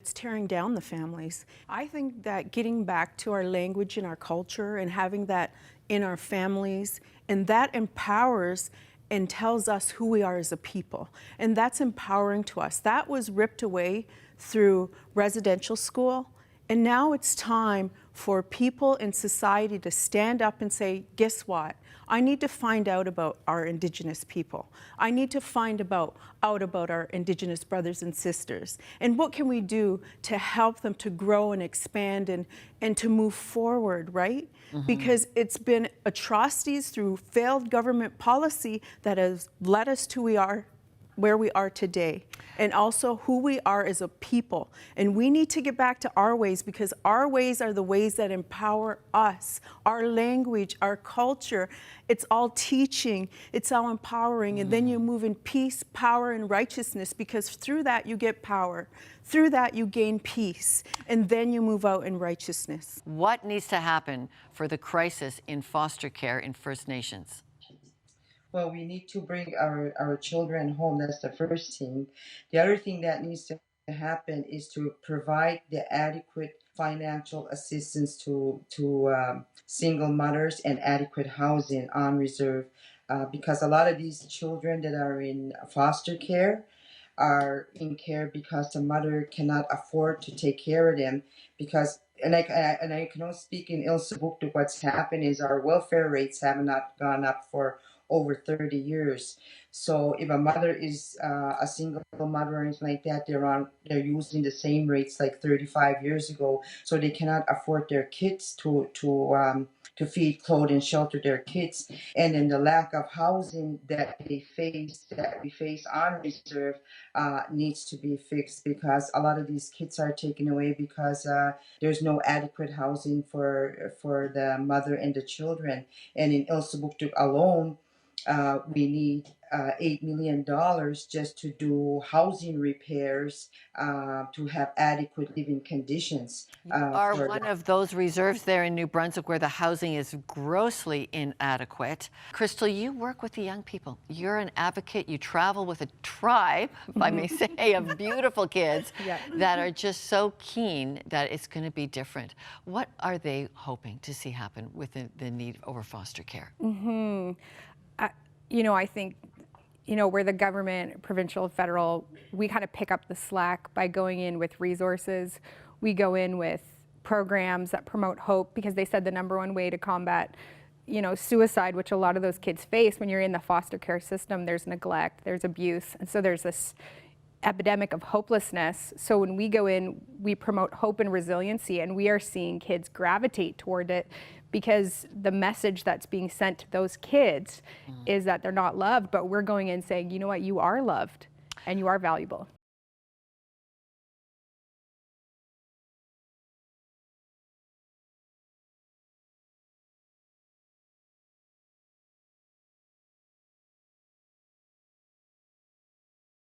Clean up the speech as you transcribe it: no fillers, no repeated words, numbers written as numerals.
It's tearing down the families. I think that getting back to our language and our culture and having that in our families, and that empowers and tells us who we are as a people. And that's empowering to us. That was ripped away through residential school. And now it's time for people in society to stand up and say, guess what? I need to find out about our Indigenous people. I need to find out about our Indigenous brothers and sisters. And what can we do to help them to grow and expand and to move forward, right? Because it's been atrocities through failed government policy that has led us to where we are today, and also who we are as a people. And we need to get back to our ways, because our ways are the ways that empower us. Our language, our culture, it's all teaching, it's all empowering. And then you move in peace, power, and righteousness, because through that you get power. Through that you gain peace, and then you move out in righteousness. What needs to happen for the crisis in foster care in First Nations? Well, we need to bring our children home. That's the first thing. The other thing that needs to happen is to provide the adequate financial assistance to single mothers and adequate housing on reserve, because a lot of these children that are in foster care are in care because the mother cannot afford to take care of them. Because and I can only speak in Elsipogtog. What's happened is our welfare rates have not gone up for over 30 years. So if a mother is a single mother or anything like that, they're using the same rates like 35 years ago. So they cannot afford their kids to feed, clothe, and shelter their kids. And then the lack of housing that we face on reserve needs to be fixed, because a lot of these kids are taken away because there's no adequate housing for the mother and the children. And in Elsipogtog alone, we need $8 million just to do housing repairs, to have adequate living conditions. Are one of those reserves there in New Brunswick where the housing is grossly inadequate. Crystal, you work with the young people. You're an advocate. You travel with a tribe, if I may say, of beautiful kids that are just so keen that it's going to be different. What are they hoping to see happen with the need over foster care? I think, where the government, provincial, federal, we kind of pick up the slack by going in with resources. We go in with programs that promote hope, because they said the #1 way to combat, suicide, which a lot of those kids face when you're in the foster care system, there's neglect, there's abuse, and so there's this epidemic of hopelessness. So when we go in, we promote hope and resiliency, and we are seeing kids gravitate toward it, because the message that's being sent to those kids is that they're not loved, but we're going in saying, you know what, you are loved and you are valuable.